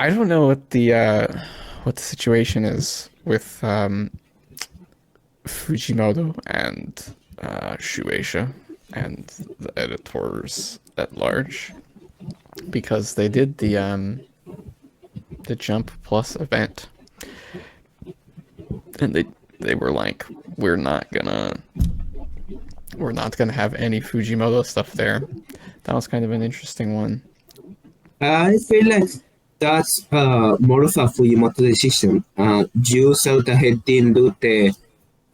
I don't know what the situation is with Fujimoto and Shueisha and the editors at large because they did the Jump Plus event and they were like, we're not gonna have any Fujimoto stuff there. That was kind of an interesting one. I feel like that's more of a Fujimoto decision. You saw that he didn't do the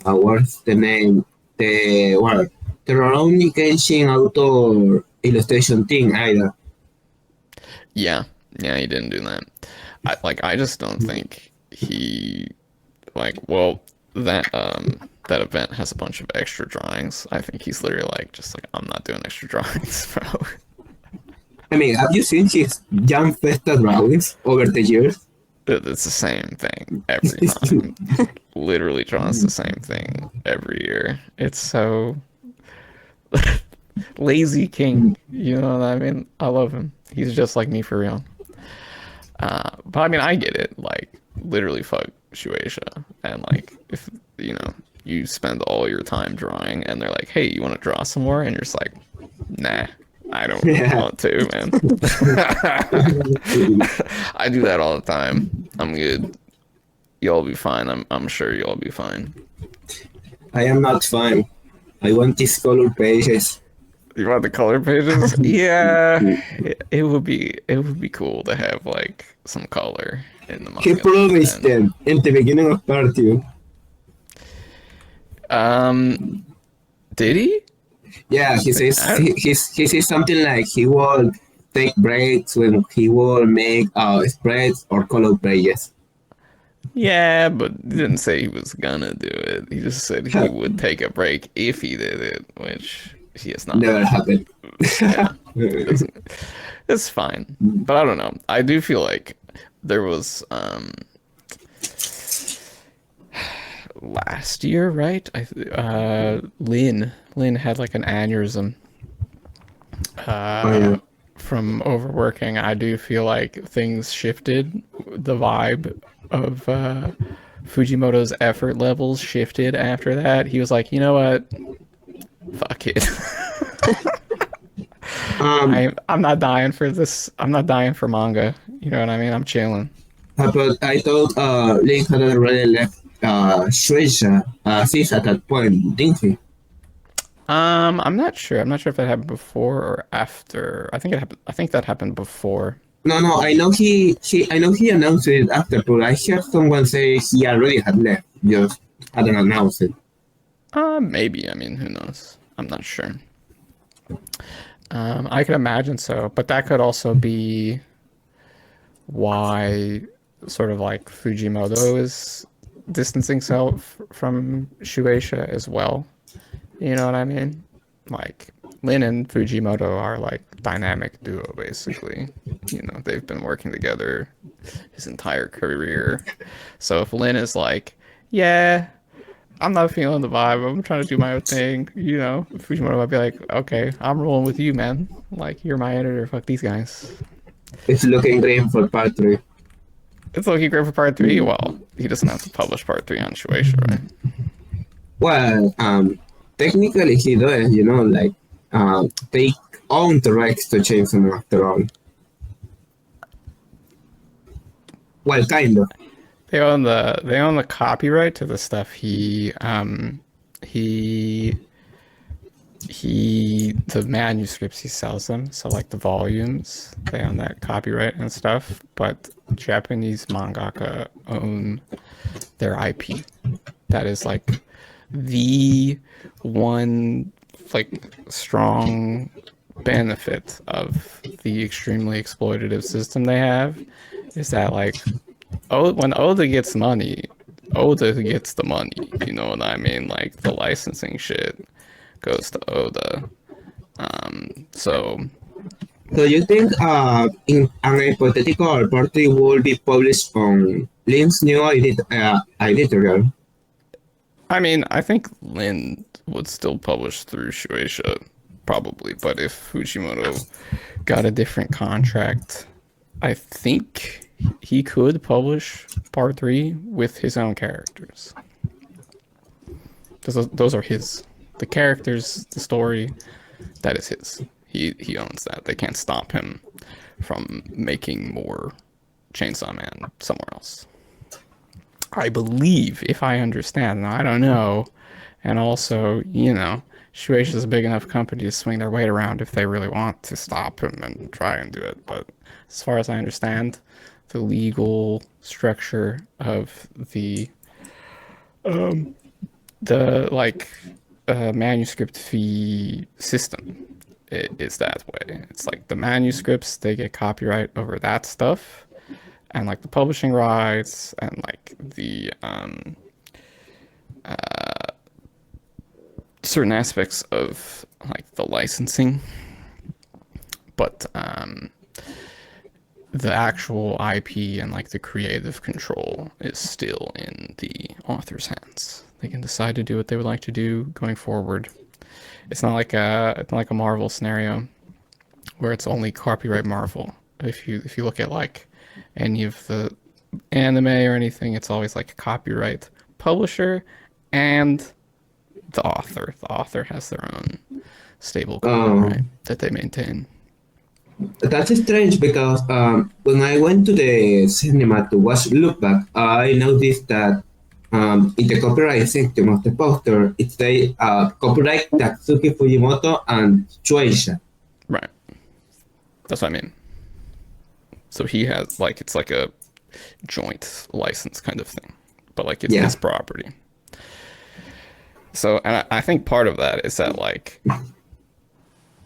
what's the name? The Rurouni Kenshin author illustration thing either. Yeah, yeah, he didn't do that. I just don't think he well that event has a bunch of extra drawings. I think he's literally like just like I'm not doing extra drawings, bro. I mean, have you seen his Young Festa drawings over the years? It's the same thing every time. Literally draws the same thing every year. It's so lazy king. You know what I mean? I love him. He's just like me for real. But I mean, I get it. Like, literally, fuck Shueisha. And like, if you spend all your time drawing, and they're like, "Hey, you want to draw some more?" And you're just like, "Nah, I don't Yeah. want to, man." I do that all the time. I'm good. Y'all be fine. I'm sure y'all be fine. I am not fine. I want these color pages. You want the color pages? Yeah, it would be cool to have like some color in the He manga. promised And them in the beginning of part 2. um, did he? Yeah, I, he says something like he will take breaks when he will make spreads or color pages. yeah, but he didn't say he was gonna do it. He just said he would take a break if he did it, which he has not. Never happened. Yeah, it's, it's fine. But I don't know. I do feel like there was last year, right? Lynn had like an aneurysm Oh, yeah. from overworking. I do feel like things shifted. The vibe of Fujimoto's effort levels shifted after that. He was like, you know what? Fuck it. Um, I'm not dying for this. I'm not dying for manga. You know what I mean? I'm chilling. but I thought Link had already left Shueisha since at that point, didn't he? I'm not sure. I'm not sure if that happened before or after. I think it happened. I think that happened before. No, no, I know I know he announced it after, but I heard someone say he already had left, just hadn't announced it. Maybe. I mean, who knows? I'm not sure. I can imagine so, but that could also be why sort of like Fujimoto is distancing himself from Shueisha as well. You know what I mean? Like Lin and Fujimoto are like dynamic duo basically. You know, they've been working together his entire career. So if Lin is like, yeah, I'm not feeling the vibe, I'm trying to do my own thing, Fujimoto might be like, okay, I'm rolling with you, man. Like you're my editor, fuck these guys. It's looking green for part 3. It's looking great for part three. Well, he doesn't have to publish part three on Shueisha, right? Well, technically he does, like, they own the rights to change them after all. Well, kind of. They own the copyright to the stuff he the manuscripts he sells them. So like the volumes, they own that copyright and stuff. But Japanese mangaka own their IP. That is like the one like strong benefit of the extremely exploitative system they have is that like when Oda gets money, Oda gets the money. You know what I mean? Like the licensing shit goes to Oda. So So you think in an hypothetical part 3 will be published on Link's new editorial? I mean, I think Lin would still publish through Shueisha, probably. But if Fujimoto got a different contract, I think he could publish part 3 with his own characters. Those are his. The characters, the story, that is his. He owns that. They can't stop him from making more Chainsaw Man somewhere else. I believe, if I understand, now I don't know, and also, Shueisha is a big enough company to swing their weight around if they really want to stop him and try and do it. But as far as I understand, the legal structure of the manuscript fee system is that way. It's like the manuscripts, they get copyright over that stuff, and like the publishing rights and like the certain aspects of like the licensing, but the actual IP and like the creative control is still in the author's hands. They can decide to do what they would like to do going forward. It's not like a Marvel scenario where it's only copyright Marvel. If you look at like any of the anime or anything, it's always like copyright publisher and the author. The author has their own stable copyright that they maintain. That's strange because when I went to the cinema to watch Look Back, I noticed that in the copyright section of the poster, it says copyright Tatsuki Fujimoto and Shueisha. Right. That's what I mean. So he has like, it's like a joint license kind of thing, but like it's his property. So, and I think part of that is that like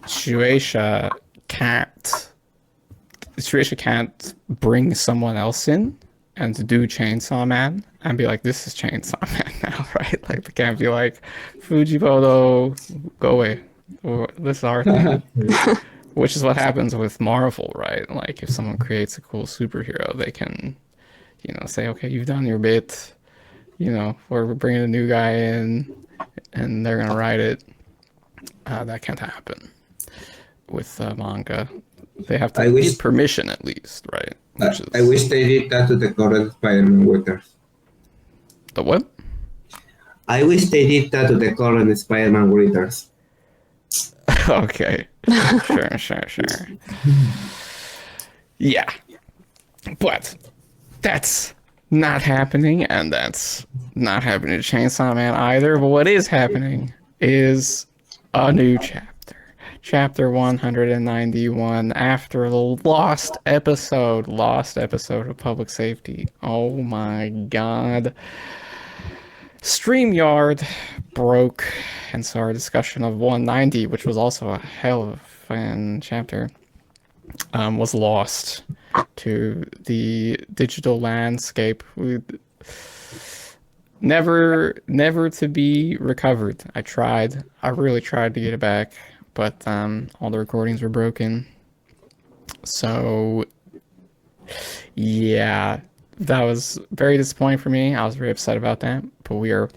Shueisha can't bring someone else in and to do Chainsaw Man and be like, this is Chainsaw Man now, right? Like they can't be like, Fujimoto, go away. Or, this is our thing. Which is what happens with Marvel, right? Like if someone creates a cool superhero, they can, say, okay, you've done your bit, we're bringing a new guy in and they're gonna write it. That can't happen with manga. They have to get permission at least, right? I wish they did that to the current Spider-Man writers. The what? I wish they did that to the current Spider-Man writers. Okay. Sure. Yeah. But that's not happening, and that's not happening to Chainsaw Man either. But what is happening is a new chapter. Chapter 191, after the lost episode of Public Safety. Oh my god. StreamYard broke, and so our discussion of 190, which was also a hell of a fun chapter, was lost to the digital landscape. Never to be recovered. I really tried to get it back, but all the recordings were broken. So yeah, that was very disappointing for me. I was very upset about that, but we are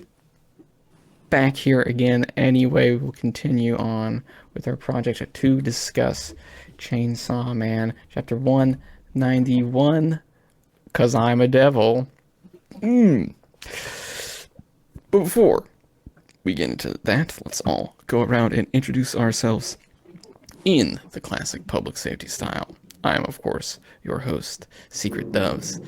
back here again anyway. We'll continue on with our project to discuss Chainsaw Man chapter 191, cause I'm a devil. But before we get into that, let's all go around and introduce ourselves in the classic public safety style. I am, of course, your host, Secret Doves,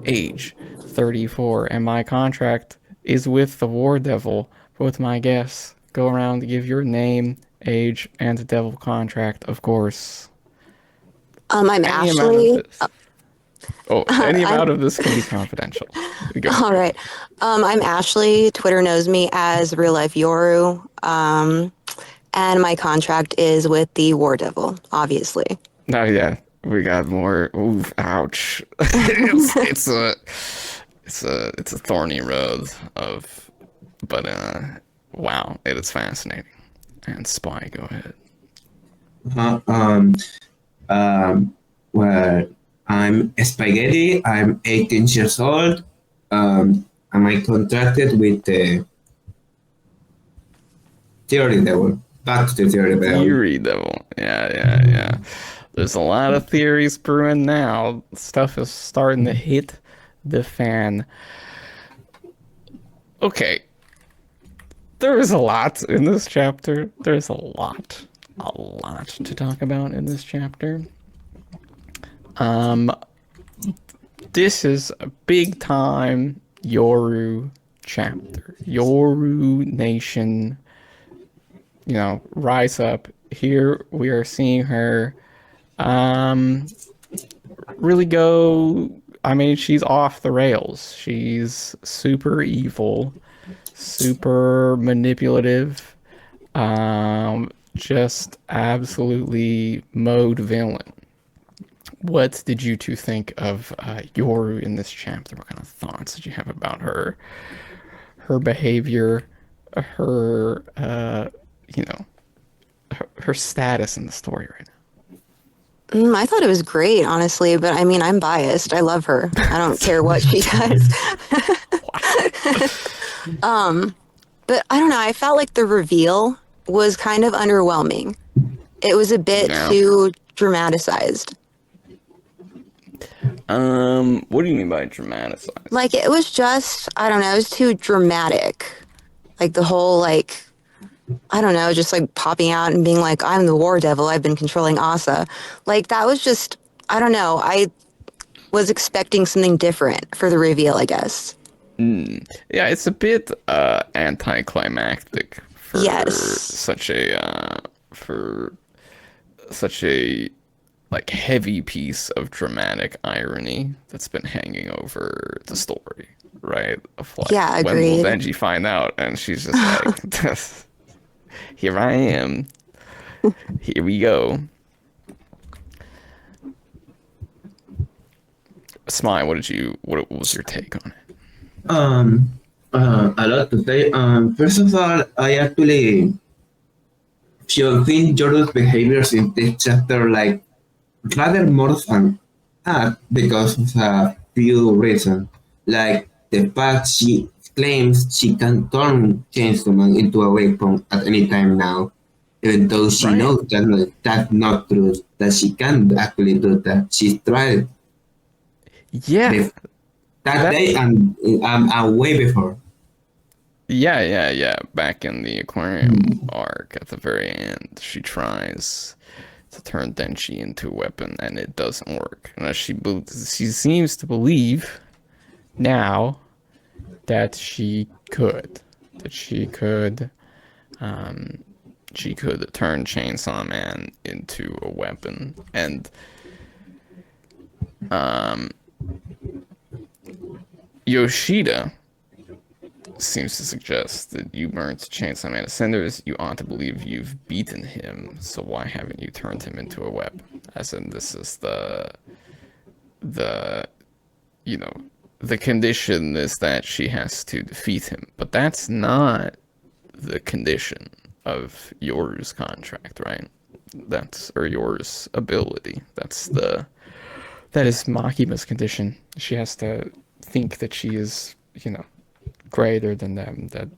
age 34, and my contract is with the War Devil. Both my guests go around to give your name, age, and the devil contract, of course. I'm Ashley. Any amount of this can be confidential. All right. I'm Ashley. Twitter knows me as irlYoru. And my contract is with the War Devil, obviously. Oh, yeah. We got more. Oof, ouch. it's a thorny road but wow, it is fascinating. And Spy, go ahead. Well, I'm Spyghetti. I'm 18 years old. And I contracted with the Theory Devil. Back to the Theory Devil. Theory Devil. Yeah. There's a lot of theories brewing now. Stuff is starting to hit the fan. Okay, there is a lot in this chapter. There's a lot to talk about in this chapter. Um, this is a big time Yoru chapter. Yoru Nation, rise up. Here we are seeing her really go. I mean, she's off the rails. She's super evil, super manipulative, just absolutely mode villain. What did you two think of Yoru in this chapter? What kind of thoughts did you have about her behavior, her her status in the story right I thought it was great, honestly, but I mean, I'm biased. I love her. I don't care what she does. But I don't know. I felt like the reveal was kind of underwhelming. It was a bit now? too dramatized. What do you mean by dramatized? Like, it was just, I don't know, it was too dramatic. Like, the whole, like, I don't know, just like popping out and being like, I'm the war devil, I've been controlling Asa. Like, that was just, I don't know, I was expecting something different for the reveal, I guess. Yeah, it's a bit anticlimactic Yes. for such a like heavy piece of dramatic irony that's been hanging over the story, right? Of like, Yeah, when will agreed. Denji find out? And she's just like, here I am. Here we go. Smile, what was your take on it? A lot to say. First of all, I actually think Joru's behaviors in this chapter like rather more than that because of a few reasons. Like the fact she claims she can turn Chainsaw Man into a weapon at any time now, even though she Right. knows that's not true, that she can actually do that. She's tried Yeah, bef- that that day and way before. yeah. Back in the aquarium arc at the very end, she tries to turn Denshi into a weapon, and it doesn't work. And she seems to believe now that she could turn Chainsaw Man into a weapon. And Yoshida seems to suggest that you burnt Chainsaw Man to cinders. You ought to believe you've beaten him, so why haven't you turned him into a weapon? As in, this is the you know the condition is that she has to defeat him, but that's not the condition of Yoru's contract, right? That's or Yoru's ability. That is Makima's condition. She has to think that she is, greater than them. That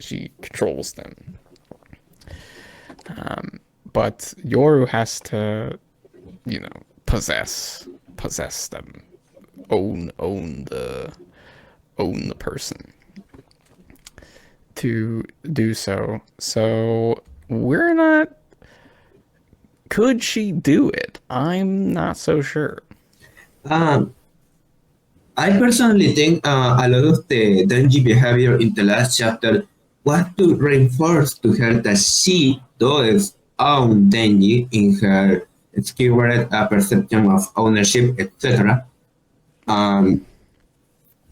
she controls them. But Yoru has to, possess them, own the person to do so. So we're not. Could she do it? I'm not so sure. Um, I personally think a lot of the Denji behavior in the last chapter was to reinforce to her that she does own Denji in her skewed perception of ownership, etc. Um,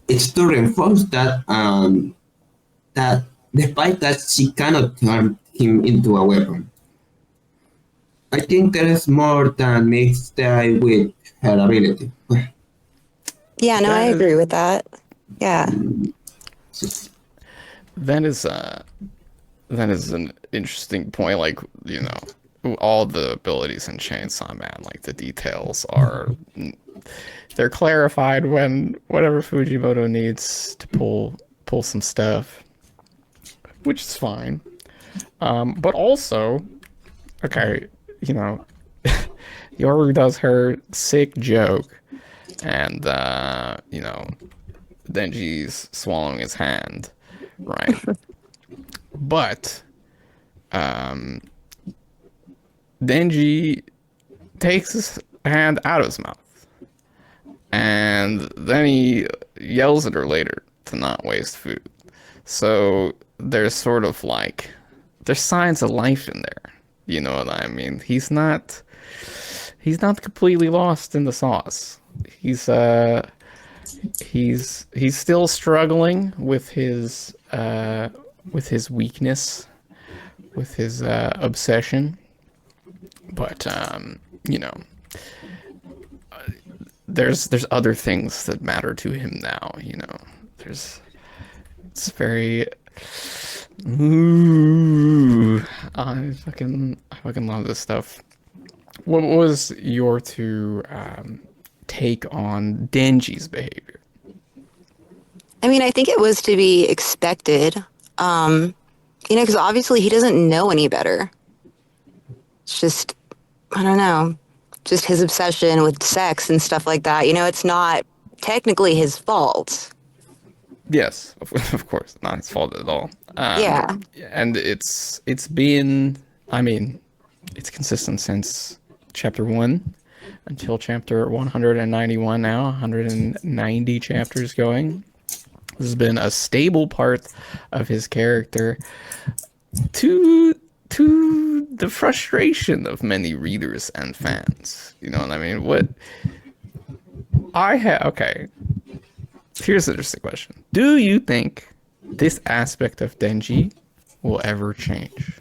it's to reinforce that despite that she cannot turn him into a weapon. I think there is more than meets the eye with her ability. Yeah, no, I That is agree with that. Yeah. that is that is an interesting point. Like, all the abilities in Chainsaw Man, like the details are they're clarified when whatever Fujimoto needs to pull some stuff, which is fine. But also, okay, Yoru does her sick joke, and Denji's swallowing his hand, right? But um, Denji takes his hand out of his mouth, and then he yells at her later to not waste food. So there's sort of like there's signs of life in there. You know what I mean? He's not completely lost in the sauce. He's still struggling with his weakness, with his obsession. But you know, there's other things that matter to him now. There's it's very. Ooh, I fucking love this stuff. What was your two take on Denji's behavior? I mean, I think it was to be expected. Because obviously he doesn't know any better. It's just, I don't know, just his obsession with sex and stuff like that. It's not technically his fault. Yes, of course, not his fault at all. Yeah. And it's been, I mean, it's consistent since chapter 1 until chapter 191 now, 190 chapters going. This has been a stable part of his character to the frustration of many readers and fans. You know what I mean? Okay. Here's an interesting question. Do you think this aspect of Denji will ever change?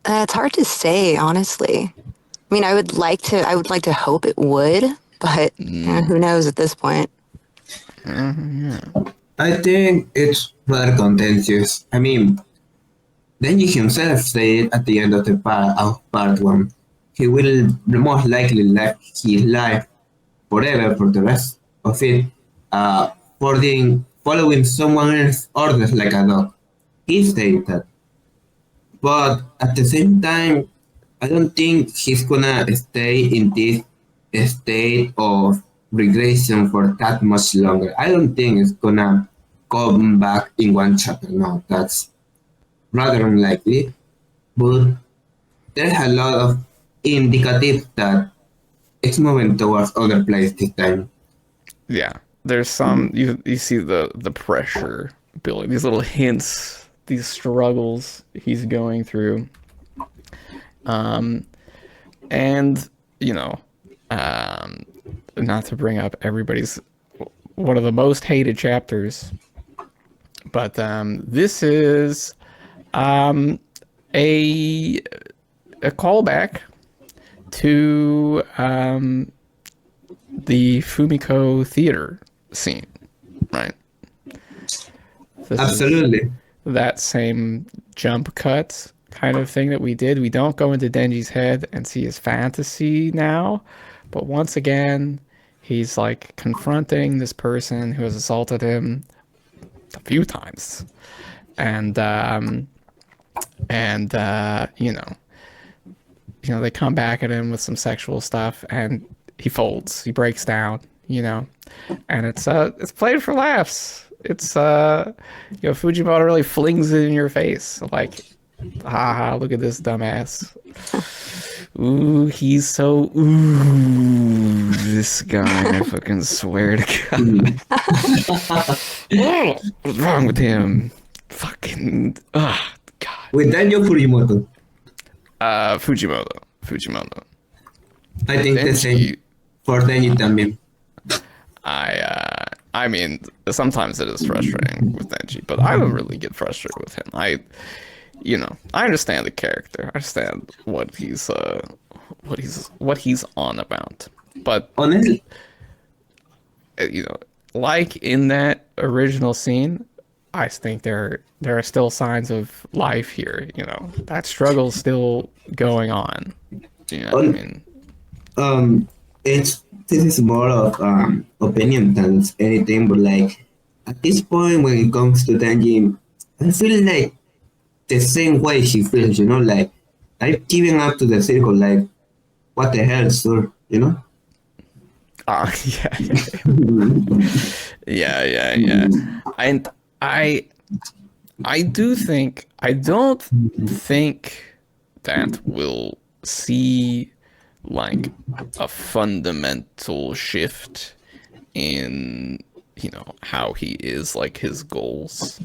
It's hard to say, honestly. I mean, I would like to hope it would, but who knows at this point. I think it's rather contentious. I mean, Denji himself said at the end of part 1, he will most likely live his life forever for the rest of it, following someone else's orders like a dog. He said that. But at the same time, I don't think he's gonna stay in this state of regression for that much longer. I don't think it's gonna come back in one chapter. No, that's rather unlikely. But there's a lot of indicatives that it's moving towards other place this time. Yeah, there's some you see the pressure building, these little hints, these struggles he's going through, and not to bring up everybody's one of the most hated chapters, but this is a callback to the Fumiko theater scene, right? This Absolutely. that same jump cut kind of thing that we did. We don't go into Denji's head and see his fantasy now, but once again, he's like confronting this person who has assaulted him a few times, and they come back at him with some sexual stuff, and he folds, he breaks down, and it's played for laughs. It's Fujimoto really flings it in your face, like, haha, look at this dumbass. Ooh, he's so this guy, I fucking swear to God. What's wrong with him? Fucking God. With Daniel Fujimoto, Fujimoto. I think the same for Denji también. I mean, sometimes it is frustrating with Denji, but I don't really get frustrated with him. I understand the character. I understand what he's on about. But Honestly, like in that original scene, I think there are still signs of life here. That struggle's still going on. What I mean? This is more of opinion than anything, but like at this point when it comes to Denji, I feel like the same way she feels, like I've given up to the circle. Like, what the hell, sir? You know? Yeah, yeah. And I I don't think that we'll see like a fundamental shift in, how he is, like his goals.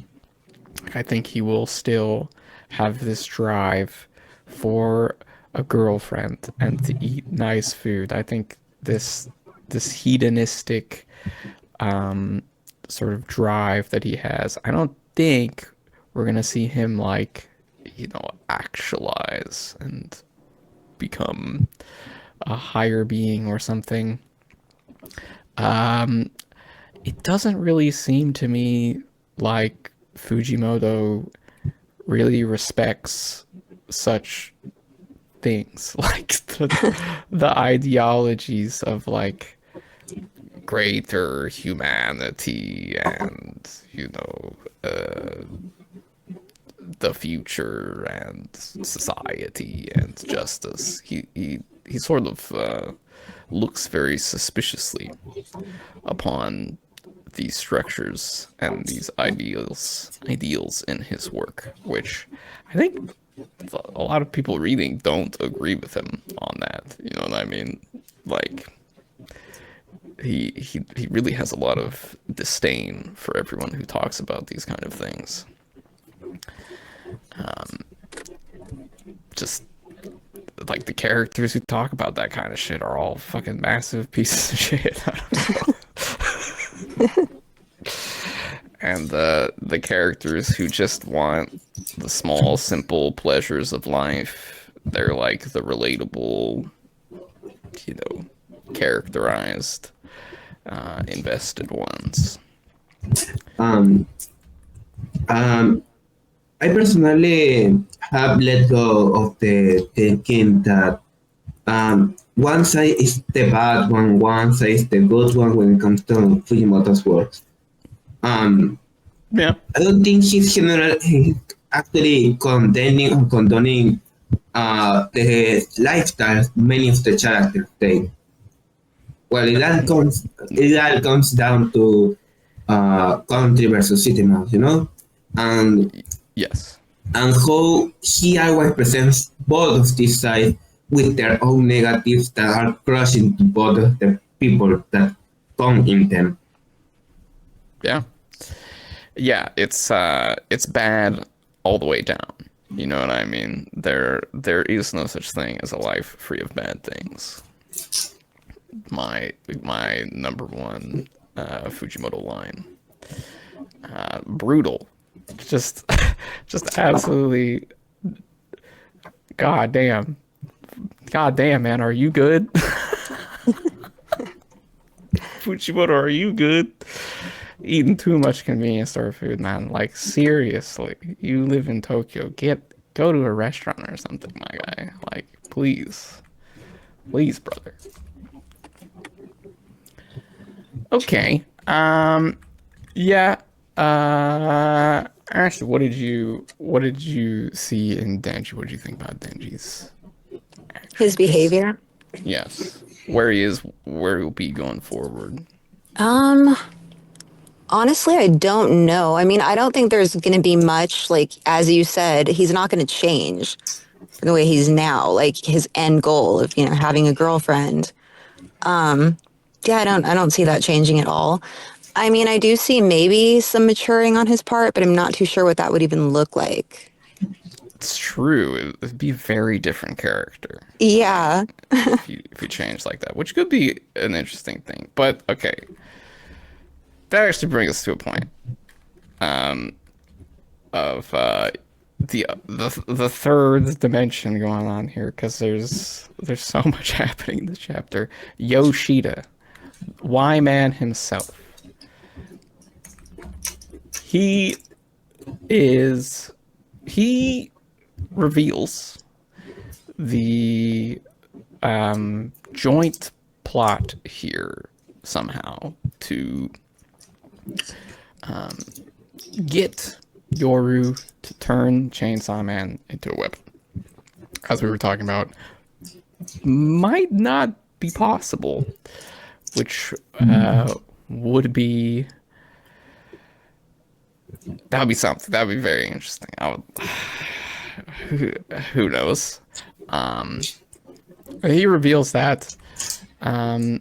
I think he will still have this drive for a girlfriend and to eat nice food. I think this hedonistic sort of drive that he has. I don't think we're gonna see him like, actualize and become a higher being or something. It doesn't really seem to me like Fujimoto really respects such things like the ideologies of like greater humanity and the future and society and justice. He sort of looks very suspiciously upon these structures and these ideals in his work, which I think a lot of people reading don't agree with him on that. You know what I mean? Like he really has a lot of disdain for everyone who talks about these kind of things. Just like the characters who talk about that kind of shit are all fucking massive pieces of shit. I don't know. And the characters who just want the small, simple pleasures of life, they're like the relatable, characterized, invested ones. Um, um, I personally have let go of the thinking that one side is the bad one side is the good one when it comes to Fujimoto's works. Yeah. I don't think he's actually condoning the lifestyles many of the characters take. Well, it all comes down to country versus city now, and Yes. and how he always presents both of these sides with their own negatives that are crushing to both of the people that come in them. Yeah. Yeah, it's bad all the way down. You know what I mean? There is no such thing as a life free of bad things. My number one Fujimoto line. Brutal. Just just absolutely goddamn. Goddamn, man, are you good? Fujimoto, are you good? Eating too much convenience store food, man. Like seriously, you live in Tokyo. Go to a restaurant or something, my guy. Like please, please, brother. Okay. Yeah. Actually, what did you see in Denji? What did you think about Denji's His actions? behavior. Yes. Where he is, where he'll be going forward. Um, Honestly, I don't know. I mean, I don't think there's going to be much, like, as you said, he's not going to change from the way he's now, like his end goal of, having a girlfriend. Yeah, I don't see that changing at all. I mean, I do see maybe some maturing on his part, but I'm not too sure what that would even look like. It's true. It'd be a very different character Yeah. if you change like that, which could be an interesting thing. But okay, that actually brings us to a point of the third dimension going on here because there's so much happening in this chapter. Yoshida, Y Man himself. He is he reveals the joint plot here somehow to get Yoru to turn Chainsaw Man into a weapon. as we were talking about, might not be possible, which would be that would be something. That would be very interesting. I would, who, who knows? Um, he reveals that, and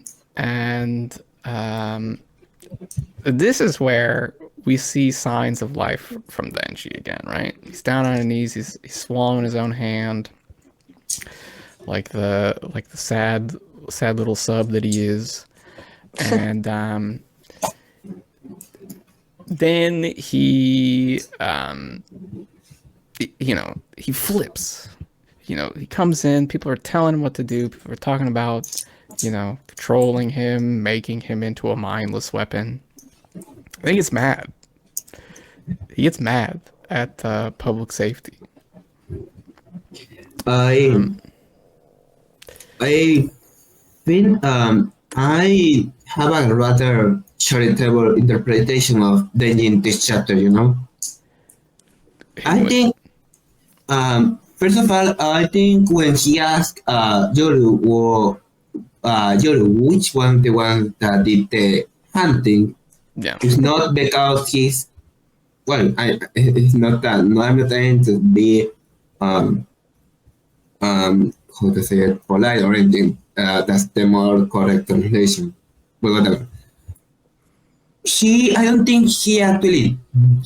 this is where we see signs of life from Denji again, right? He's down on his knees. He's swallowing his own hand, like the sad little sub that he is, and then he flips. He comes in. People are telling him what to do. People are talking about controlling him, making him into a mindless weapon. I think it's mad. He gets mad at public safety. I I think I have a rather charitable interpretation of Denji in this chapter. I think first of all, I think when he asked Yoru which one the one that did the hunting, Yeah. it's not because he's it's not that. No, I'm not trying to be how to say it, polite or anything. That's the more correct translation. But whatever. I don't think he actually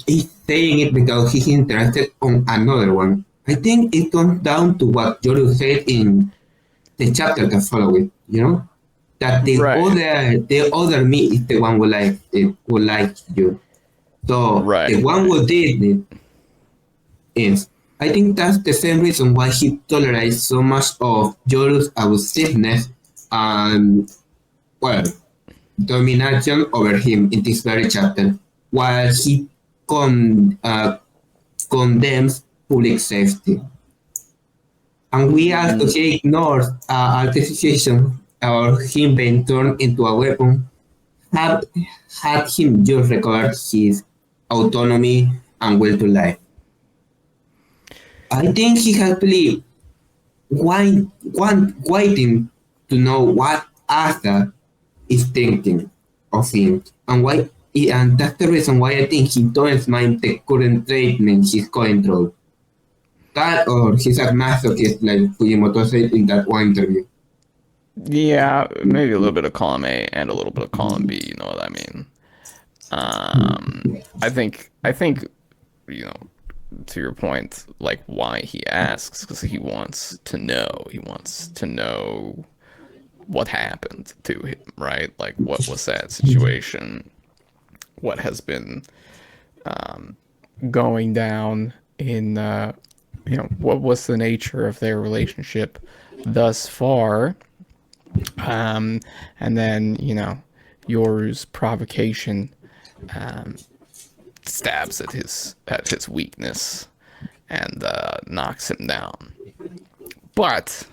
is saying it because he's interested on another one. I think it comes down to what Yoru said in the chapter that follow it. That Right. the other me is the one who like you. So the Right. one who did it is. I think that's the same reason why he tolerates so much of Yoru's abusiveness and, well, domination over him in this very chapter, while he condemns public safety. And we also he ignores our decision or him being turned into a weapon had had him just recovered his autonomy and will to life. I think he happily waiting to know what Arthur is thinking of him and and that's the reason why I think he doesn't mind the current treatment he's going through. That or he's a masochist like Fujimoto said in that one interview. Yeah, maybe a little bit of column A and a little bit of column B, you know what I mean? I think, you know, to your point, like why he asks, because he wants to know. He wants to know what happened to him, right? Like what was that situation? What has been going down in what was the nature of their relationship thus far? And then, Yoru's provocation stabs at his weakness and knocks him down. But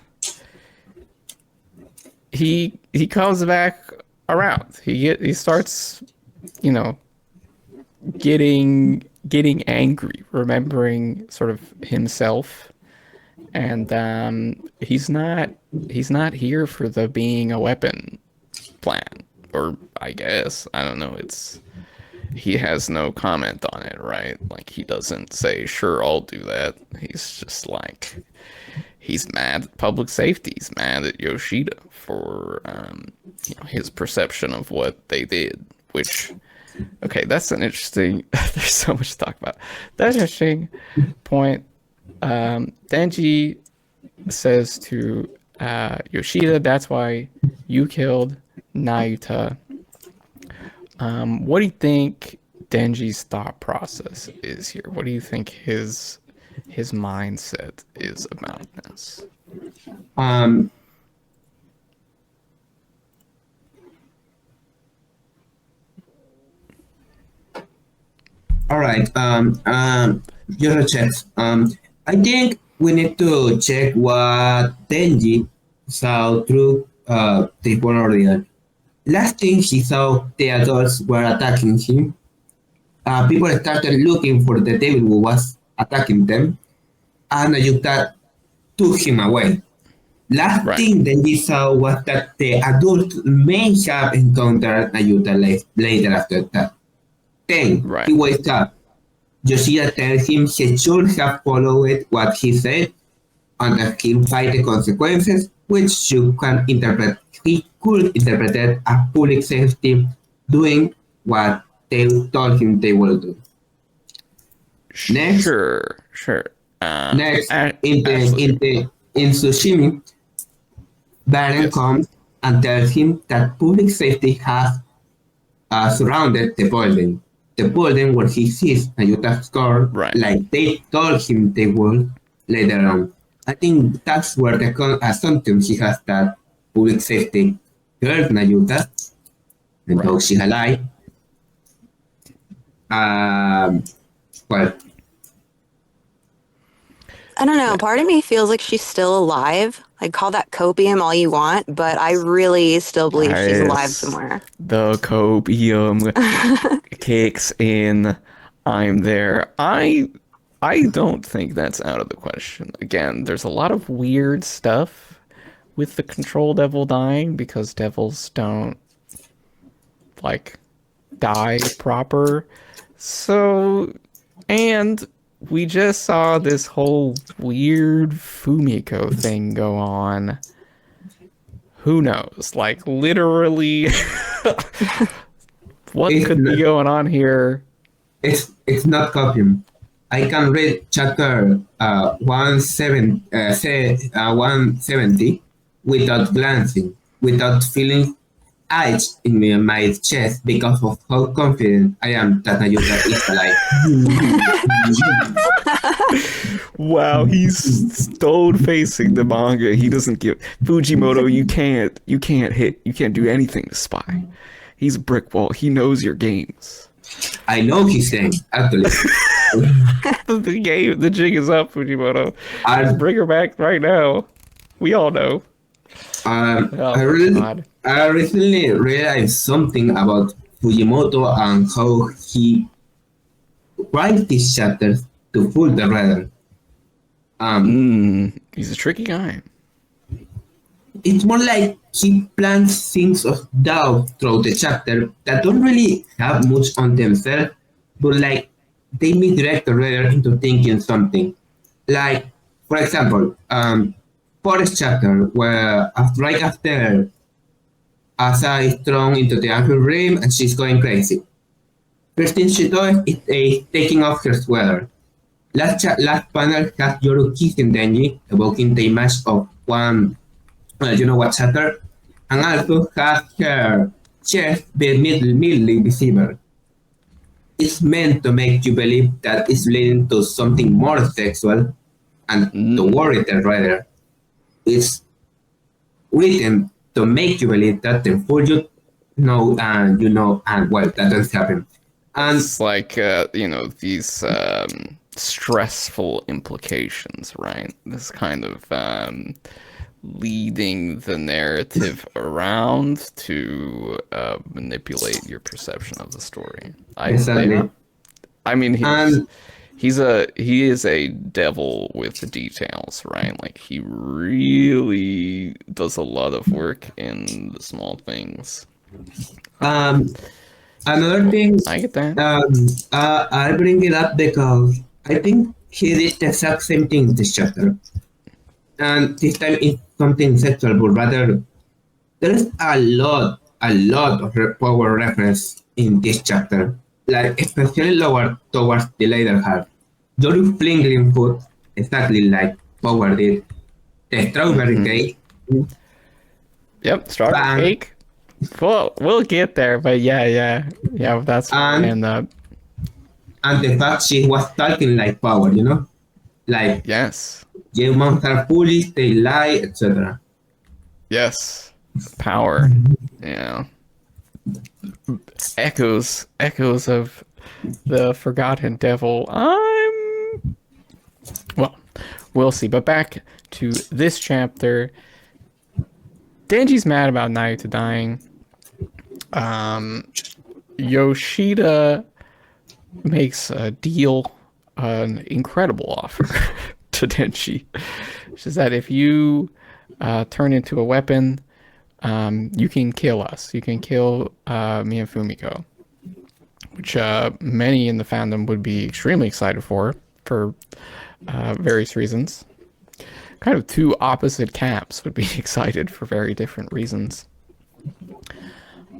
he comes back around. He starts, you know, getting angry, remembering sort of himself, and he's not here for the being a weapon plan, or I guess I don't know. He has no comment on it, right? Like he doesn't say, "Sure, I'll do that." He's just like he's mad at public safety. He's mad at Yoshida for his perception of what they did, which. Okay, that's an interesting. There's so much to talk about. That's an interesting point. Denji says to Yoshida, "That's why you killed Nayuta." What do you think Denji's thought process is here? What do you think his mindset is about this? Um, all right. Just a check. I think we need to check what Denji saw through the primordial. Last thing he saw, the adults were attacking him. People started looking for the devil who was attacking them, and Ayuta took him away. Last Right. thing Denji saw was that the adult may have encountered Nayuta later after that. Then he Right. wakes up. Yoshida tells him he should have followed what he said and that he'll fight the consequences, which he could interpret it as public safety doing what they told him they will do. Next, Sure. next Ashley. in Tsushima, Baron Yes. comes and tells him that public safety has surrounded the building. The building where he sees Nayuta's car, Right. like they told him they would later on. I think that's where the assumption he has that public safety killed Nayuta, and though she's alive. Um, well, I don't know. Part of me feels like she's still alive. Like, call that copium all you want, but I really still believe she's alive Yes. somewhere. The copium kicks in. I'm there. I don't think that's out of the question. Again, there's a lot of weird stuff with the control devil dying because devils don't like die proper. So, and we just saw this whole weird Fumiko thing go on. Who knows? Like, literally, what it's could be going on here? it's not copium. I can read chapter 170 without glancing, without feeling itch in my chest because of how confident I am that Nayuta is alive. Wow, he's stone facing the manga. He doesn't give Fujimoto. You can't do anything to Spy. He's a brick wall. He knows your games. I know he's saying, actually. The jig is up, Fujimoto. I, Just bring her back right now. We all know. I God. recently realized something about Fujimoto and how he writes these chapters to fool the reader. He's a tricky guy. It's more like he plants things of doubt throughout the chapter that don't really have much on themselves, but like they misdirect the reader into thinking something. Like, for example, Forest chapter where right after Asa is thrown into the anchor room and she's going crazy. First thing she does is taking off her sweater. Last panel has Yoru kissing Denji, evoking the image of one, you know what chapter, and also has her chest be immediately visible. It's meant to make you believe that it's leading to something more sexual, and don't worry, the writer. It's written to make you believe that the full you know, and you know, and well, that doesn't happen. And It's like these stressful implications, right? This kind of leading the narrative around to manipulate your perception of the story. exactly. I mean, And he is a devil with the details, right? Like he really does a lot of work in the small things. another thing, I get that. I bring it up because I think he did the exact same thing in this chapter. And this time it's something sexual, but rather there's a lot of power reference in this chapter, like especially lower towards the later half. Yoru flinging food exactly like Power did. The strawberry cake, Yep, strawberry bang, cake. We'll get there, but yeah. That's and and the fact she was talking like Power, you know, like yes, humans are foolish, they lie, etc. yes, power. Yeah, echoes of the forgotten devil. Well, we'll see. But back to this chapter. Denji's mad about Naruto dying. Yoshida makes a deal, an incredible offer to Denji. She said, if you turn into a weapon, you can kill us. You can kill me and Fumiko, which many in the fandom would be extremely excited for various reasons. Kind of two opposite camps would be excited for very different reasons.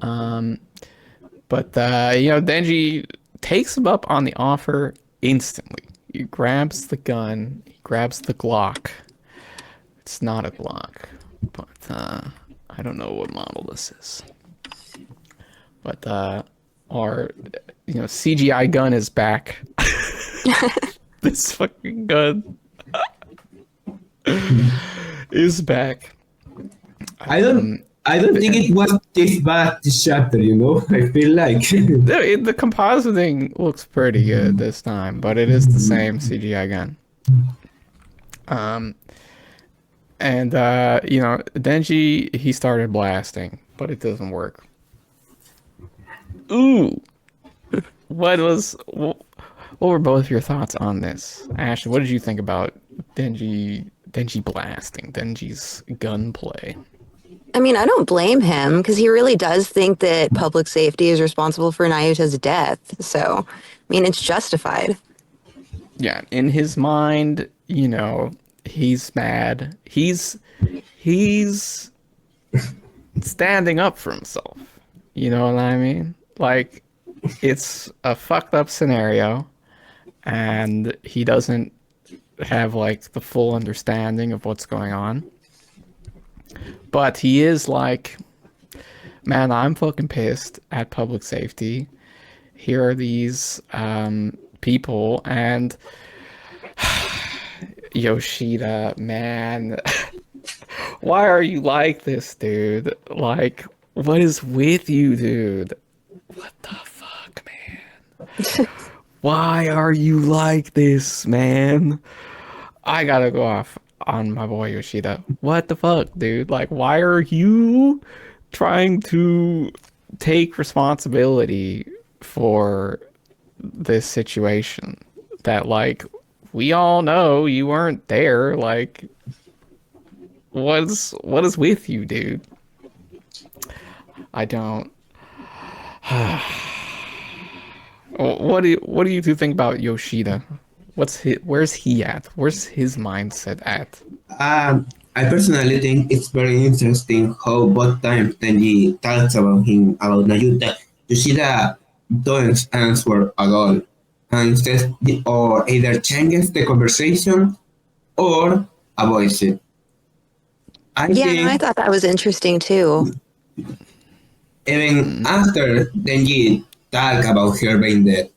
But Denji takes him up on the offer instantly. He grabs the gun, he grabs the Glock. It's not a Glock, but I don't know what model this is. But our CGI gun is back. This fucking gun is back. I don't think it was this bad this chapter, I feel like The compositing looks pretty good this time, but it is the same CGI gun. And Denji, he started blasting, but it doesn't work. Ooh. What were both your thoughts on this? Ashley, what did you think about Denji blasting, Denji's gunplay? I mean, I don't blame him because he really does think that public safety is responsible for Nayuta's death. So, I mean, it's justified. Yeah, in his mind, he's mad. He's standing up for himself. You know what I mean? Like, it's a fucked up scenario, and he doesn't have like the full understanding of what's going on. But he is like, man, I'm fucking pissed at public safety. Here are these people, and Yoshida, man, why are you like this, dude? Like, what is with you, dude? What the fuck, man? Why are you like this, man? I gotta go off on my boy Yoshida. What the fuck, dude? Like, why are you trying to take responsibility for this situation that, like, we all know you weren't there? Like, what is with you, dude? I don't. What do you two think about Yoshida? Where's he at? Where's his mindset at? I personally think it's very interesting how both times Tenji talks about him, about Nayuta, Yoshida doesn't answer at all. And instead, or either changes the conversation or avoids it. I Yeah, think no, I thought that was interesting too. even after Tenji talk about her being dead,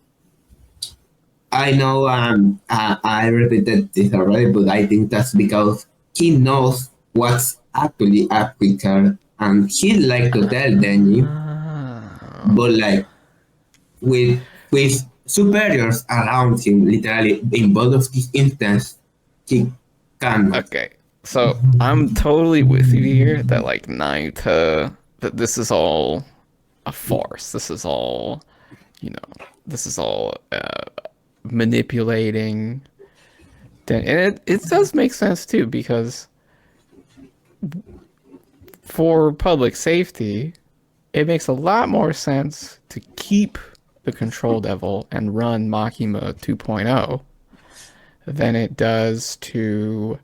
I know I repeated this already, but I think that's because he knows what's actually up with her, and he'd like to tell Denji, but like with superiors around him, literally in both of these instances, he cannot. Okay, so I'm totally with you here that like Naruto, that this is all a farce. This is all, this is all manipulating. And it does make sense too, because for public safety, it makes a lot more sense to keep the Control Devil and run Makima 2.0 than it does to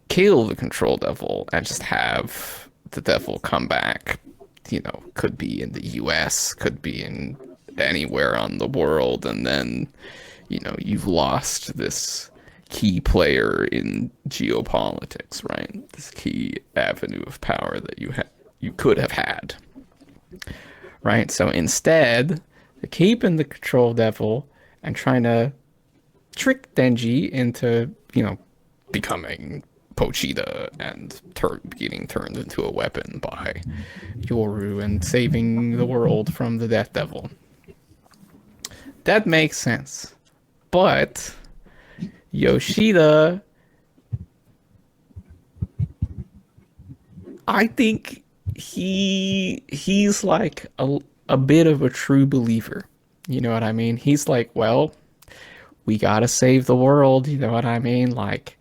kill the Control Devil and just have the devil come back. Could be in the US, could be in anywhere on the world, and then you've lost this key player in geopolitics, right? This key avenue of power that you could have had, right? So instead, they're keeping the Control Devil and trying to trick Denji into becoming Pochita and getting turned into a weapon by Yoru and saving the world from the Death Devil. That makes sense. But Yoshida, I think he's like a bit of a true believer. You know what I mean? He's like, well, we gotta save the world, you know what I mean? Like,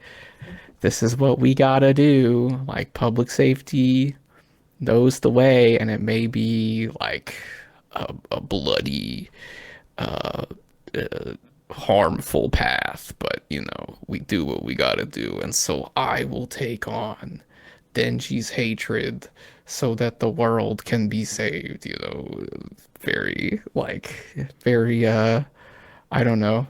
this is what we gotta do. Like, public safety knows the way, and it may be like a bloody, uh, harmful path, but you know, we do what we gotta do. And so I will take on Denji's hatred so that the world can be saved, you know. Very, like, very, I don't know,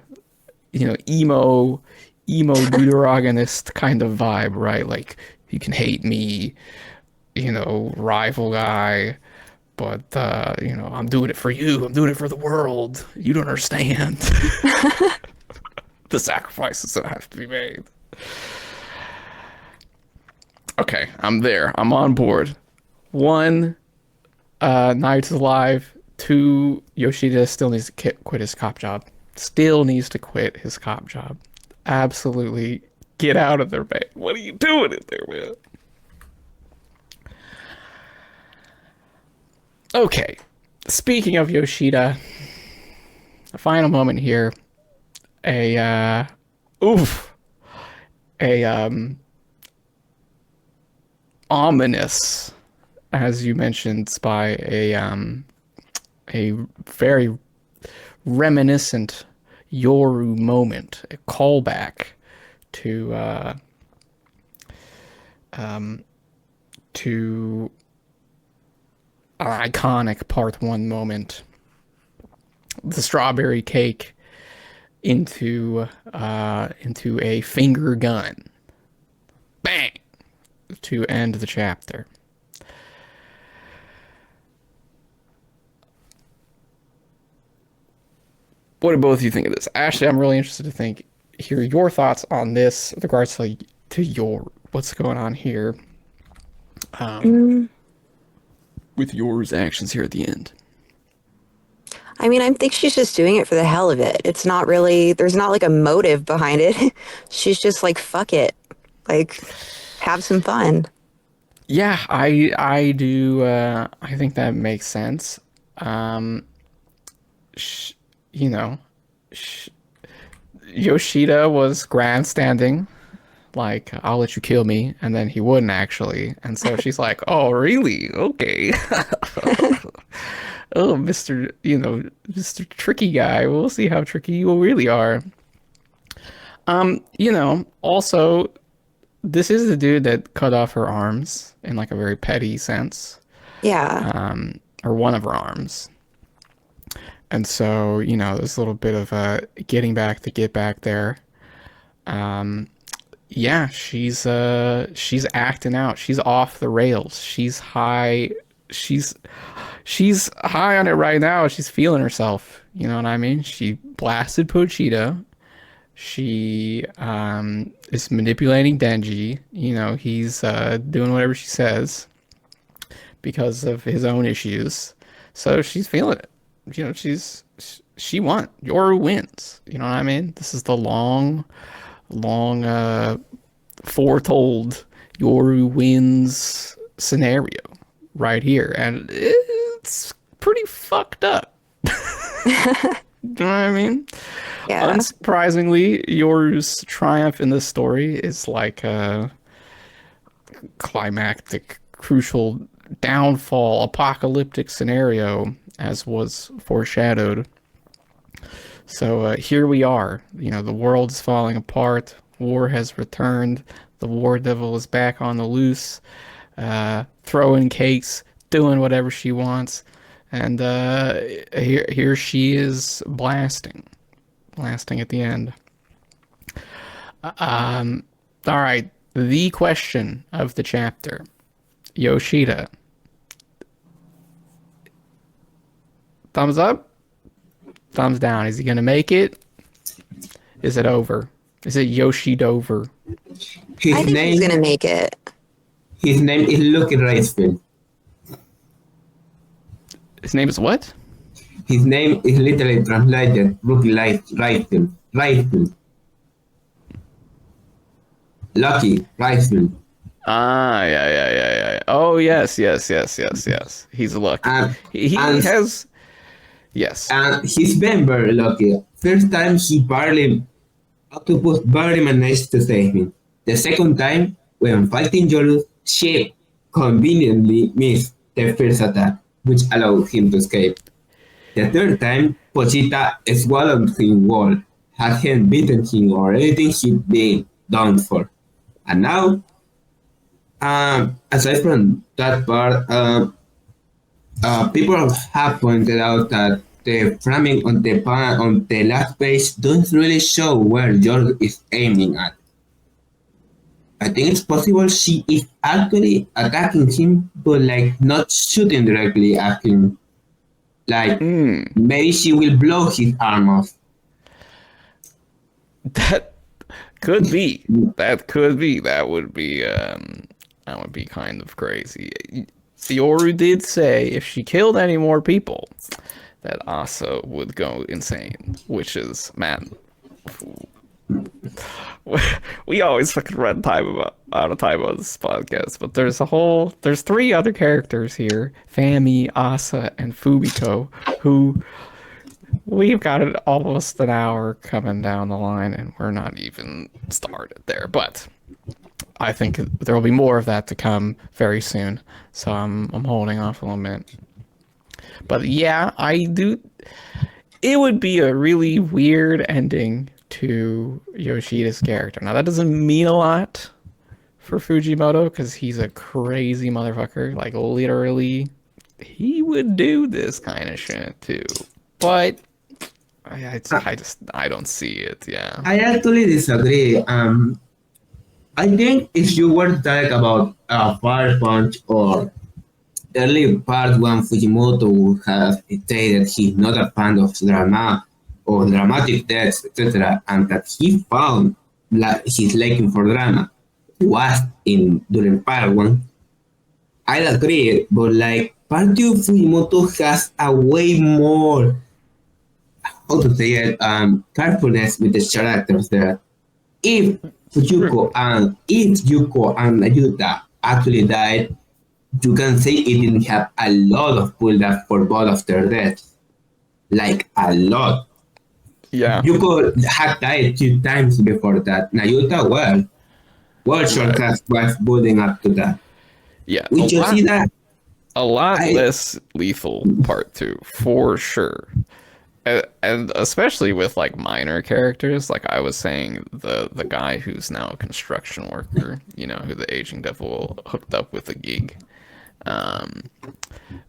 you know, emo deuteragonist kind of vibe, right? Like, you can hate me, you know, rival guy, but you know, I'm doing it for you. I'm doing it for the world. You don't understand the sacrifices that have to be made. Okay, I'm there. I'm on board. One, Naruto's alive. Two, Yoshida still needs to quit his cop job. Still needs to quit his cop job. Absolutely get out of there, man. What are you doing in there, man? Okay, speaking of Yoshida, a final moment here. Oof, a ominous, as you mentioned, by a very reminiscent Yoru moment, a callback to an iconic part one moment, the strawberry cake into a finger gun, bang, to end the chapter. What do both of you think of this? Ashley, I'm really interested to hear your thoughts on this with regards to your what's going on here. With Yoru's actions here at the end. I mean, I think she's just doing it for the hell of it. It's not really, there's not like a motive behind it. She's just like, fuck it. Like, have some fun. Yeah, I do. I think that makes sense. You know, Yoshida was grandstanding, like, I'll let you kill me, and then he wouldn't actually. And so she's like, oh, really? Okay. Oh, Mr. Tricky guy. We'll see how tricky you really are. You know, also, this is the dude that cut off her arms in like a very petty sense. Yeah. Or one of her arms. And so, you know, there's a little bit of getting back to get back there. Yeah, she's acting out. She's off the rails. She's high. She's high on it right now. She's feeling herself. You know what I mean? She blasted Pochita. She is manipulating Denji. You know, he's doing whatever she says because of his own issues. So she's feeling it. You know, she won. Yoru wins. You know what I mean? This is the long foretold Yoru wins scenario right here, and it's pretty fucked up. You know what I mean? Yeah. Unsurprisingly, Yoru's triumph in this story is like a climactic, crucial downfall, apocalyptic scenario, as was foreshadowed. So here we are. You know, the world's falling apart. War has returned. The War Devil is back on the loose, throwing cakes, doing whatever she wants. And here she is blasting at the end. All right, the question of the chapter. Yoshida. Thumbs up? Thumbs down. Is he going to make it? Is it over? Is it Yoshidover? I think he's going to make it. His name is Lucky Riceville. His name is what? His name is literally translated Lucky Riceville. Riceville. Lucky Riceville. Ah, yeah. Oh, yes. He's lucky. He has... Yes. And he's been very lucky. First time Octopus barely managed to save him. The second time, when fighting Yoru, she conveniently missed the first attack, which allowed him to escape. The third time, Pochita swallowed him whole, hadn't beaten him or anything he'd been done for. And now, aside from that part, people have pointed out that the framing on the last page don't really show where George is aiming at. I think it's possible she is actually attacking him, but like not shooting directly at him. Like maybe she will blow his arm off. That could be. That could be. That would be kind of crazy. Yoru did say if she killed any more people, that Asa would go insane. Which is, man, we always fucking run out of time on this podcast. But there's three other characters here: Fami, Asa, and Fumiko, who we've got almost an hour coming down the line, and we're not even started there. But I think there will be more of that to come very soon. So I'm holding off a little bit. But yeah, I do. It would be a really weird ending to Yoshida's character. Now that doesn't mean a lot for Fujimoto because he's a crazy motherfucker. Like literally, he would do this kind of shit too. But I don't see it. Yeah. I actually disagree. I think if you were to talk about Fire Punch or early part one, Fujimoto would have stated he's not a fan of drama or dramatic text, etc., and that he found his liking for drama was in during part one. I agree, but like part two, Fujimoto has a way more how to say it carefulness with the characters there. If Yuko and Ayuta actually died, you can say it didn't have a lot of build up for both of their deaths. Like a lot. Yeah. Yuko had died 2 times before that. Nayuta, short right. Was building up to that. Yeah. With Yoshida, a lot less lethal part two, for sure. And especially with like minor characters, like I was saying, the guy who's now a construction worker, you know, who the aging devil hooked up with a gig.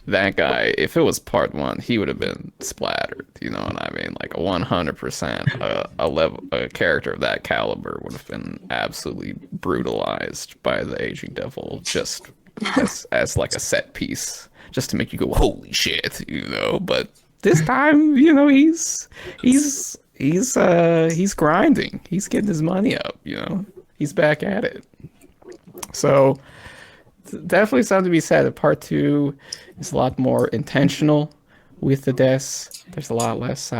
That guy, if it was part one, he would have been splattered. You know what I mean? Like 100%, a character of that caliber would have been absolutely brutalized by the aging devil, just as like a set piece, just to make you go, holy shit, you know. But this time, you know, he's grinding. He's getting his money up, you know. He's back at it. So definitely something to be said. Part two is a lot more intentional with the deaths. There's a lot less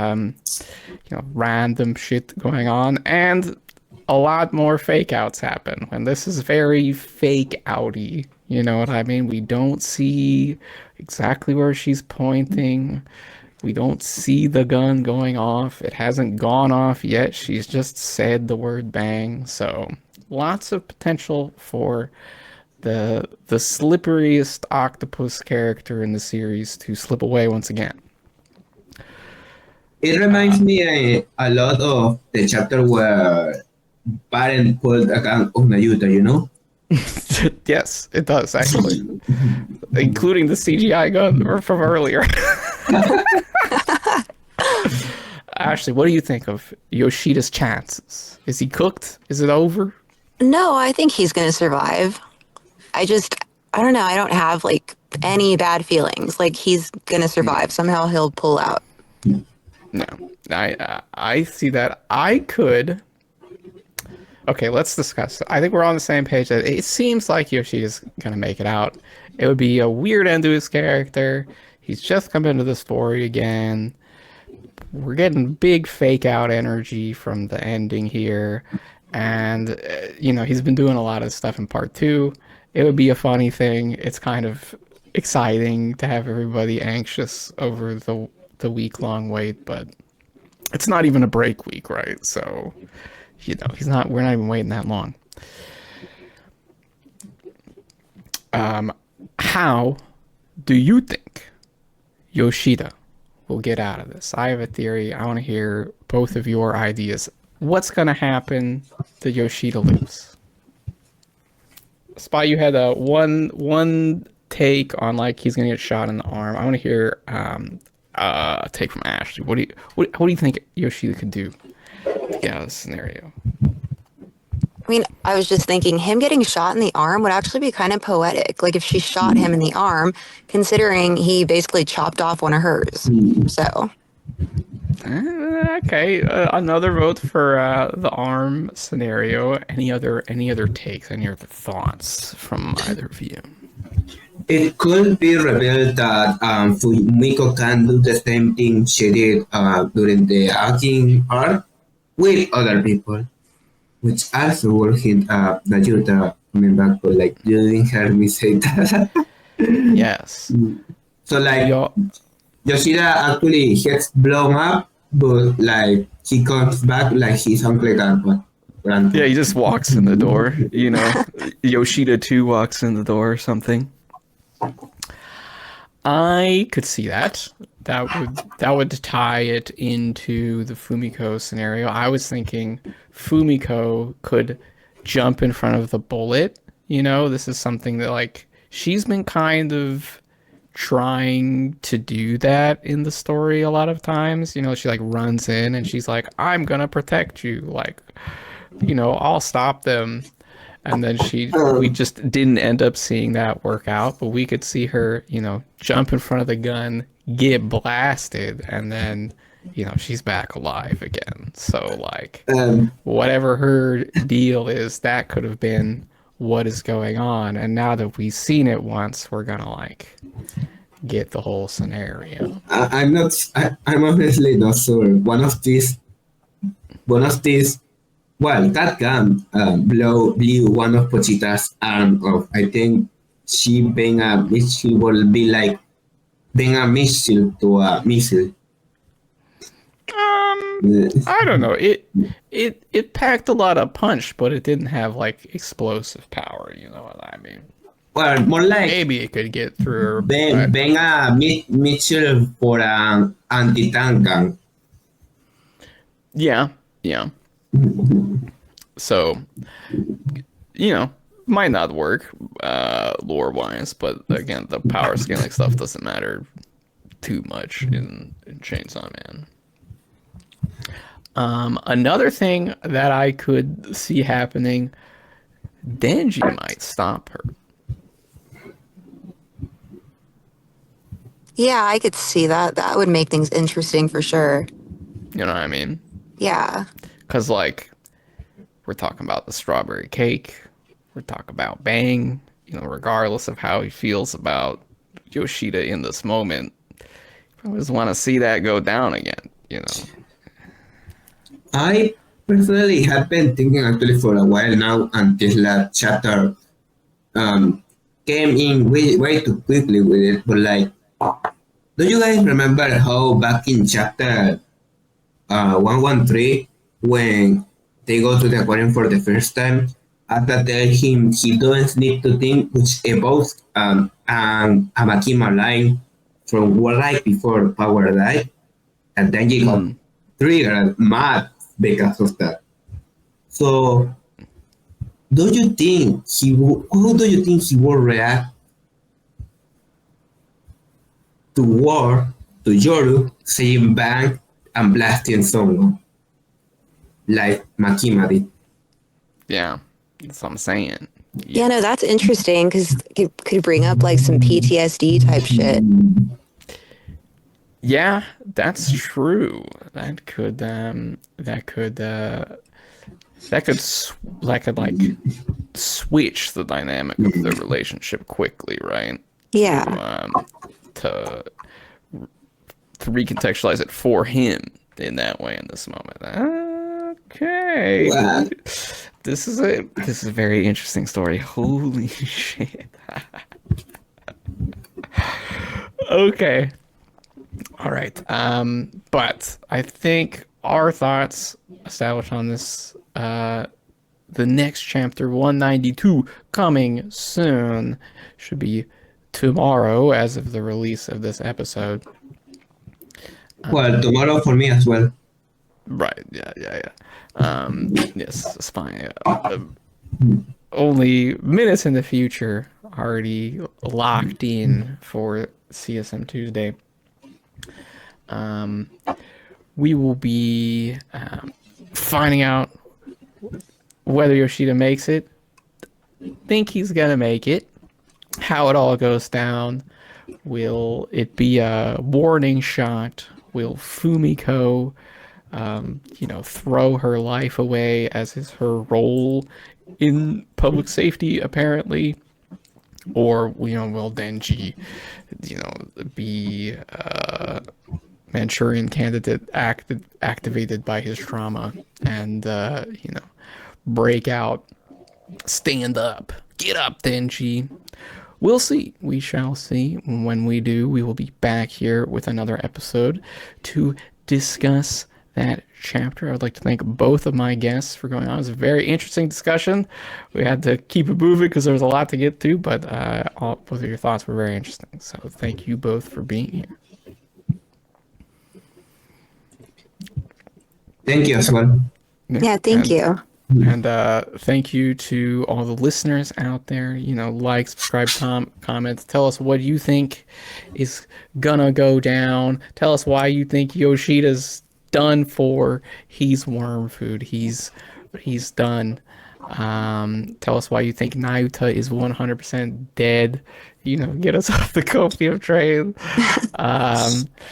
random shit going on, and a lot more fake outs happen. When this is very fake outy, you know what I mean? We don't see exactly where she's pointing. We don't see the gun going off. It hasn't gone off yet. She's just said the word bang. So lots of potential for the slipperiest octopus character in the series to slip away once again. It reminds me a lot of the chapter where Parent pulled a gun on Nayuta, you know? Yes, it does, actually. Including the CGI gun from earlier. Ashley, what do you think of Yoshida's chances? Is he cooked? Is it over? No, I think he's going to survive. I don't know. I don't have like any bad feelings. Like he's going to survive. Somehow he'll pull out. No, I see that. I could. Okay, let's discuss. I think we're on the same page. That it seems like Yoshida's going to make it out. It would be a weird end to his character. He's just come into the story again. We're getting big fake out energy from the ending here. And, he's been doing a lot of stuff in part two. It would be a funny thing. It's kind of exciting to have everybody anxious over the the week-long wait, but it's not even a break week, right? So, we're not even waiting that long. How do you think Yoshida will get out of this? I have a theory. I want to hear both of your ideas. What's going to happen to Yoshida lose? Spy, you had a one take on like he's going to get shot in the arm. I want to hear a take from Ashley. What do you think Yoshida could do to get out of this scenario? I mean, I was just thinking him getting shot in the arm would actually be kind of poetic. Like if she shot him in the arm, considering he basically chopped off one of hers. So. Okay, another vote for the arm scenario. Any other takes? Any other thoughts from either of you? It could be revealed that Fumiko can do the same thing she did during the acting arc with other people, which also will hint that you're coming back, but like you didn't hear me say that. Yes. So like Yo- Yoshida actually gets blown up, but like he comes back like his uncle grandpa. Yeah, he just walks in the door. Yoshida 2 walks in the door or something. I could see that. That would tie it into the Fumiko scenario. I was thinking Fumiko could jump in front of the bullet. This is something that like she's been kind of trying to do that in the story a lot of times. She like runs in and she's like, I'm gonna protect you. Like, I'll stop them. And then we just didn't end up seeing that work out, but we could see her, jump in front of the gun, get blasted, and then, she's back alive again. So, like, whatever her deal is, that could have been what is going on. And now that we've seen it once, we're gonna, like, get the whole scenario. I'm not. I'm honestly not sure. One of these. Well, that gun blew one of Pochita's arm off. I think she being a missile will be like being a missile to a missile. I don't know. It packed a lot of punch, but it didn't have like explosive power. You know what I mean? Well, more like Maybe it could get through. being a missile for an anti-tank gun. Yeah. So, might not work lore wise, but again, the power scaling stuff doesn't matter too much in Chainsaw Man. Another thing that I could see happening, Denji might stop her. Yeah, I could see that. That would make things interesting for sure. You know what I mean? Yeah. Because, like, we're talking about the strawberry cake. We're talking about Bang. Regardless of how he feels about Yoshida in this moment, I just want to see that go down again, I personally have been thinking actually for a while now until that chapter came in way too quickly with it. But like, do you guys remember how back in chapter 113 when they go to the aquarium for the first time, after tell him he doesn't need to think, which evokes a Makima line from right before Power died, and then he got triggered mad because of that. So, do you think how do you think he will react to Yoru saying bang and blasting someone like Makima did? Yeah, that's what I'm saying. Yeah, no, that's interesting because it could bring up like some PTSD type shit. Yeah, that's true. That could like switch the dynamic of the relationship quickly, right? Yeah. To recontextualize it for him in that way in this moment. Okay. Wow. This is a very interesting story. Holy shit. Okay. All right. But I think our thoughts established on this, the next chapter 192 coming soon should be tomorrow as of the release of this episode. Well, tomorrow for me as well. Right. Yeah. Yes, it's fine. Only minutes in the future, already locked in for CSM Tuesday. We will be finding out whether Yoshida makes it. Think he's gonna make it. How it all goes down. Will it be a warning shot? Will Fumiko, throw her life away, as is her role in public safety, apparently? Or, will Denji, be Manchurian candidate activated by his trauma and, break out, stand up, get up, Denji. We'll see. We shall see. When we do, we will be back here with another episode to discuss that chapter. I'd like to thank both of my guests for going on. It was a very interesting discussion. We had to keep it moving because there was a lot to get to, but both of your thoughts were very interesting. So thank you both for being here. Thank you as well. Yeah, thank you. And thank you to all the listeners out there. Like, subscribe, comment. Tell us what you think is gonna go down. Tell us why you think Yoshida's done for. He's worm food. He's done. Tell us why you think Nayuta is 100% dead. Get us off the copium train.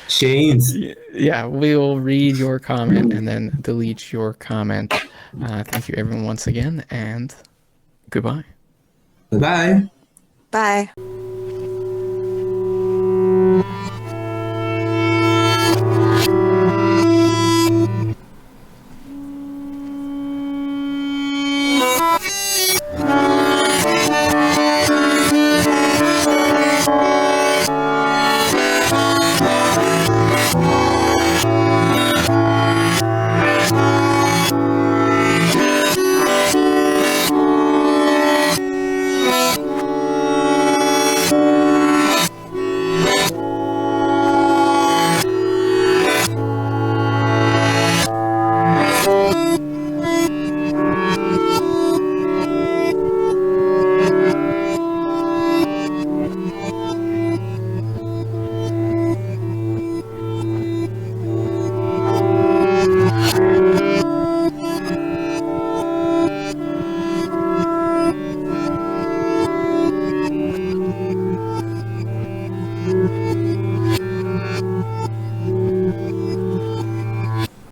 Chains. Yeah, we will read your comment and then delete your comment. Thank you, everyone, once again, and goodbye. Bye-bye. Bye.